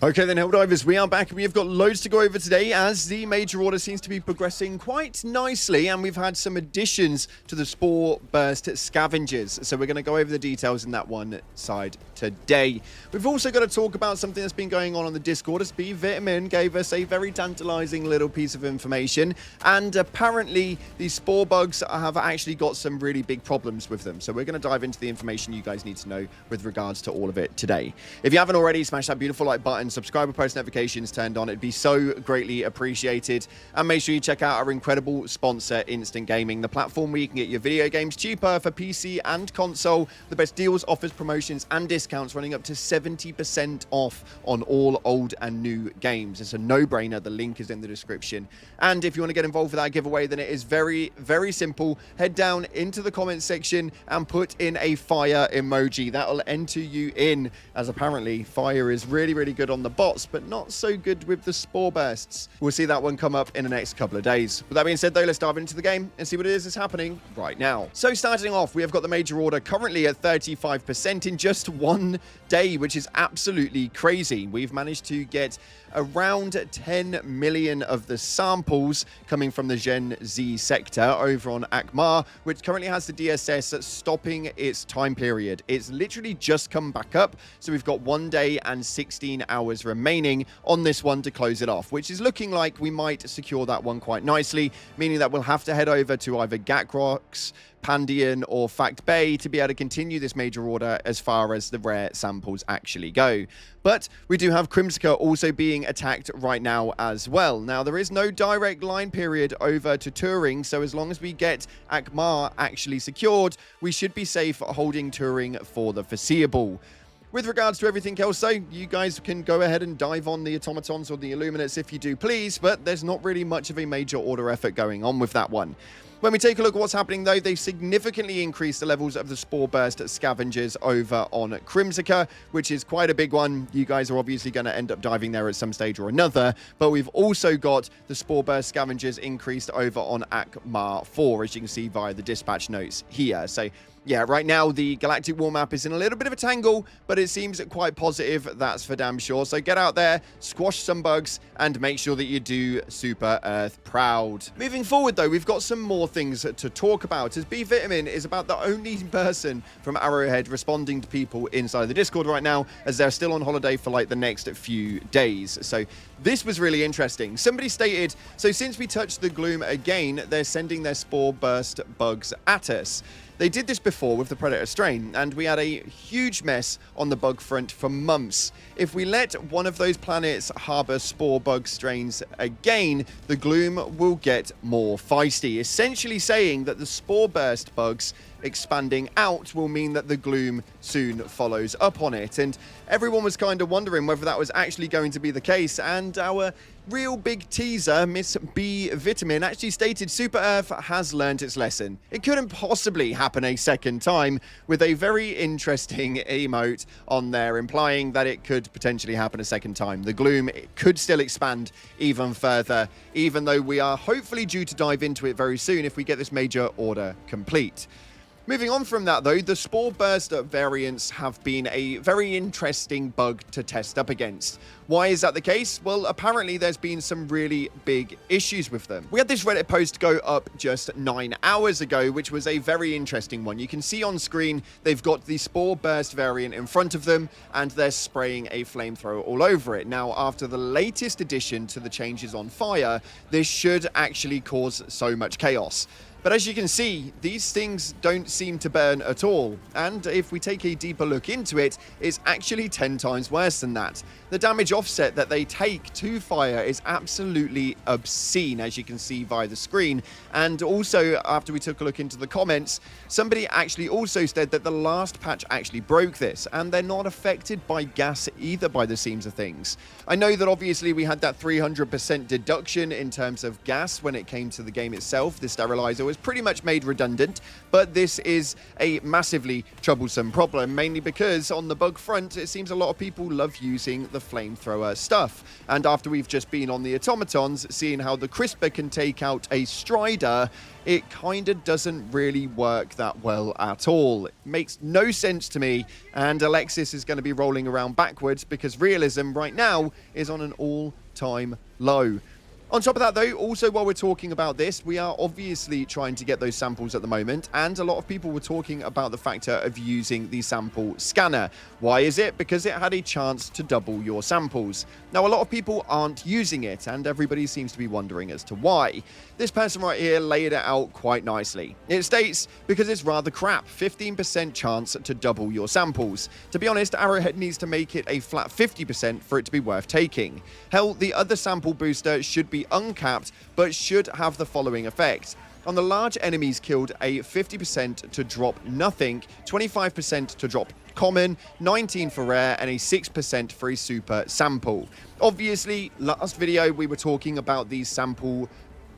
Okay then, Helldivers, we are back and we have got loads to go over today as the major order seems to be progressing quite nicely and we've had some additions to the Spore Burst Scavengers. So we're going to go over the details in that one side today. We've also got to talk about something that's been going on the Discord as B Vitamin gave us a very tantalizing little piece of information, and apparently these Spore Bugs have actually got some really big problems with them. So we're going to dive into the information you guys need to know with regards to all of it today. If you haven't already, smash that beautiful like button, subscribe with post notifications turned on. It'd be so greatly appreciated. And make sure you check out our incredible sponsor, Instant Gaming, the platform where you can get your video games cheaper for PC and console. The best deals, offers, promotions, and discounts running up to 70% off on all old and new games. It's a no-brainer. The link is in the description. And if you want to get involved with that giveaway, then it is very, very simple. Head down into the comments section and put in a fire emoji. That will enter you in, as apparently fire is really, really good on the bots, but not so good with the Spore Bursts. We'll see that one come up in the next couple of days. With that being said, though, let's dive into the game and see what it is that's happening right now. So starting off, we have got the major order currently at 35% in just one day, which is absolutely crazy. We've managed to get around 10 million of the samples coming from the Gen Z sector over on Akmar, which currently has the DSS stopping its time period. It's literally just come back up, so we've got 1 day and 16 hours remaining on this one to close it off, which is looking like we might secure that one quite nicely, meaning that we'll have to head over to either Gakrocks, Pandion, or Fact Bay to be able to continue this major order as far as the rare samples actually go. But we do have Crimsica also being attacked right now as well. Now, there is no direct line period over to Turing, so as long as we get Akmar actually secured, we should be safe holding Turing for the foreseeable. With regards to everything else, though, you guys can go ahead and dive on the automatons or the illuminates if you do please, but there's not really much of a major order effort going on with that one. When we take a look at what's happening, though, they've significantly increased the levels of the Spore Burst Scavengers over on Crimsica, which is quite a big one. You guys are obviously going to end up diving there at some stage or another, but we've also got the Spore Burst Scavengers increased over on Akmar 4, as you can see via the dispatch notes here. So yeah, right now the galactic war map is in a little bit of a tangle, but it seems quite positive, that's for damn sure. So get out there, squash some bugs, and make sure that you do Super Earth proud. Moving forward, though, we've got some more things to talk about, as B Vitamin is about the only person from Arrowhead responding to people inside the Discord right now, as they're still on holiday for like the next few days. So this was really interesting. Somebody stated, so since we touched the Gloom again, they're sending their Spore Burst bugs at us. They did this before with the Predator strain, and we had a huge mess on the bug front for months. If we let one of those planets harbor Spore Bug strains again, the Gloom will get more feisty, essentially saying that the Spore Burst bugs expanding out will mean that the Gloom soon follows up on it. And everyone was kind of wondering whether that was actually going to be the case, and our real big teaser, Miss B Vitamin, actually stated Super Earth has learned its lesson. It couldn't possibly happen a second time, with a very interesting emote on there implying that it could potentially happen a second time. The Gloom could still expand even further, even though we are hopefully due to dive into it very soon if we get this major order complete. Moving on from that, though, the Spore Burst variants have been a very interesting bug to test up against. Why is that the case? Well, apparently there's been some really big issues with them. We had this Reddit post go up just 9 hours ago, which was a very interesting one. You can see on screen they've got the Spore Burst variant in front of them, and they're spraying a flamethrower all over it. Now, after the latest addition to the changes on fire, this should actually cause so much chaos. But as you can see, these things don't seem to burn at all. And if we take a deeper look into it, it's actually 10 times worse than that. The damage offset that they take to fire is absolutely obscene, as you can see via the screen. And also, after we took a look into the comments, somebody actually also said that the last patch actually broke this, and they're not affected by gas either by the seams of things. I know that obviously we had that 300% deduction in terms of gas when it came to the game itself. The sterilizer was pretty much made redundant, but this is a massively troublesome problem, mainly because on the bug front, it seems a lot of people love using the flamethrower flamethrower stuff. And after we've just been on the automatons, seeing how the crisper can take out a strider, it kind of doesn't really work that well at all. It makes no sense to me, and Alexis is going to be rolling around backwards because realism right now is on an all-time low. On top of that, though, also while we're talking about this, we are obviously trying to get those samples at the moment, and a lot of people were talking about the factor of using the sample scanner. Why is it? Because it had a chance to double your samples. Now, a lot of people aren't using it, and everybody seems to be wondering as to why. This person right here laid it out quite nicely. It states, because it's rather crap, 15% chance to double your samples. To be honest, Arrowhead needs to make it a flat 50% for it to be worth taking. Hell, the other sample booster should be uncapped, but should have the following effect. On the large enemies killed, a 50% to drop nothing, 25% to drop common, 19 for rare, and a 6% for a super sample. Obviously, last video we were talking about these sample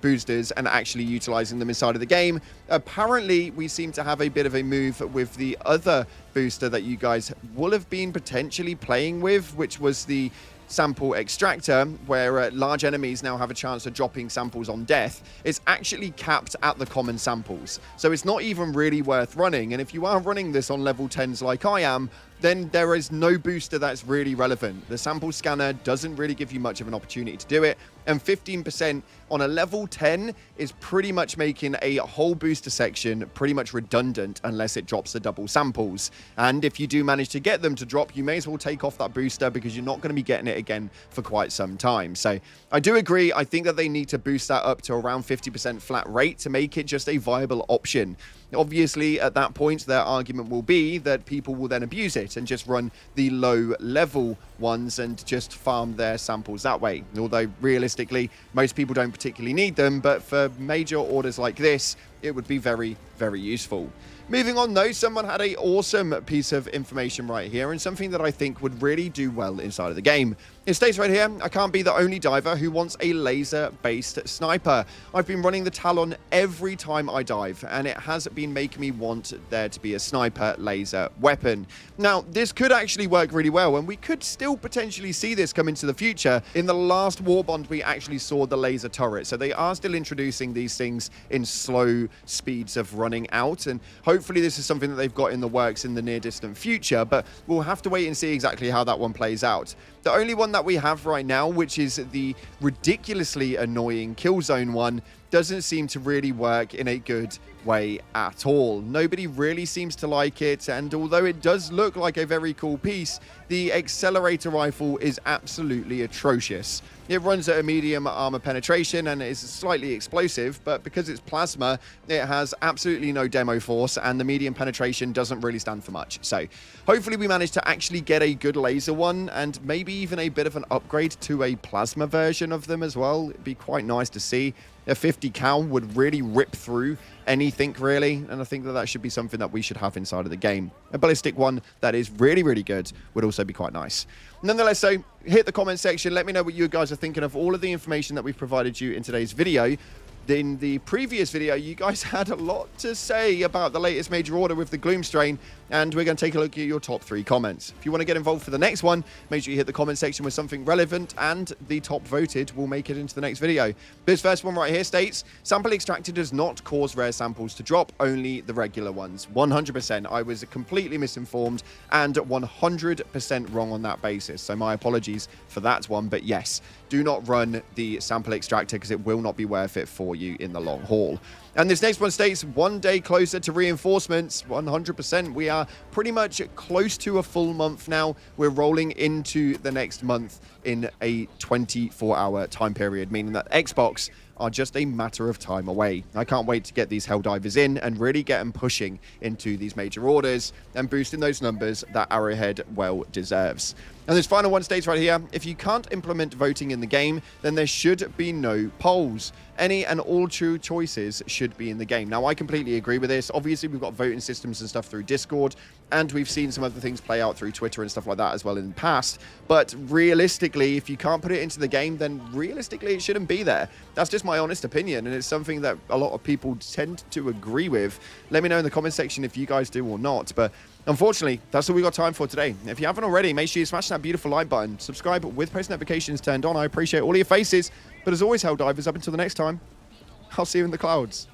boosters and actually utilizing them inside of the game. Apparently, we seem to have a bit of a move with the other booster that you guys will have been potentially playing with, which was the sample extractor, where large enemies now have a chance of dropping samples on death. It's actually capped at the common samples, so it's not even really worth running. And if you are running this on level 10s like I am, then there is no booster that's really relevant. The sample scanner doesn't really give you much of an opportunity to do it, and 15% on a level 10 is pretty much making a whole booster section pretty much redundant unless it drops the double samples. And if you do manage to get them to drop, you may as well take off that booster because you're not going to be getting it again for quite some time. So I do agree. I think that they need to boost that up to around 50% flat rate to make it just a viable option. Obviously, at that point, their argument will be that people will then abuse it and just run the low-level ones and just farm their samples that way. Although, realistically, most people don't particularly need them, but for major orders like this, it would be very, very useful. Moving on, though, someone had an awesome piece of information right here and something that I think would really do well inside of the game. It states right here, I can't be the only diver who wants a laser-based sniper. I've been running the Talon every time I dive, and it has been making me want there to be a sniper laser weapon. Now, this could actually work really well, and we could still potentially see this come into the future. In the last Warbond, we actually saw the laser turret, so they are still introducing these things in slow speeds of running out, and hopefully this is something that they've got in the works in the near-distant future, but we'll have to wait and see exactly how that one plays out. The only one that we have right now, which is the ridiculously annoying Killzone one, doesn't seem to really work in a good way at all. Nobody really seems to like it, and although it does look like a very cool piece, the accelerator rifle is absolutely atrocious. It runs at a medium armor penetration and is slightly explosive, but because it's plasma, it has absolutely no demo force, and the medium penetration doesn't really stand for much. So hopefully we manage to actually get a good laser one, and maybe even a bit of an upgrade to a plasma version of them as well. It'd be quite nice to see. A 50 cal would really rip through anything, really, and I think that that should be something that we should have inside of the game. A ballistic one that is really, really good would also be quite nice. Nonetheless, so hit the comment section. Let me know what you guys are thinking of all of the information that we've provided you in today's video. In the previous video, you guys had a lot to say about the latest major order with the Gloom strain, and we're going to take a look at your top 3 comments. If you want to get involved for the next one, make sure you hit the comment section with something relevant, and the top voted will make it into the next video. This first one right here states, sample extractor does not cause rare samples to drop, only the regular ones. 100%. I was completely misinformed and 100% wrong on that basis, so my apologies for that one, but yes, do not run the sample extractor because it will not be worth it for you in the long haul. And this next one states, 1 day closer to reinforcements. 100%. We are pretty much close to a full month now. We're rolling into the next month in a 24-hour time period, meaning that Xbox are just a matter of time away. I can't wait to get these Helldivers in and really get them pushing into these major orders and boosting those numbers that Arrowhead well deserves. And this final one states right here, if you can't implement voting in the game, then there should be no polls. Any and all true choices should be in the game. Now, I completely agree with this. Obviously, we've got voting systems and stuff through Discord, And we've seen some other things play out through Twitter and stuff like that as well in the past. But realistically, if you can't put it into the game, then realistically it shouldn't be there. That's just my honest opinion, and it's something that a lot of people tend to agree with. Let me know in the comment section if you guys do or not. But unfortunately, that's all we got time for today. If you haven't already, make sure you smash that beautiful like button. Subscribe with post notifications turned on. I appreciate all of your faces. But as always, Helldivers, up until the next time, I'll see you in the clouds.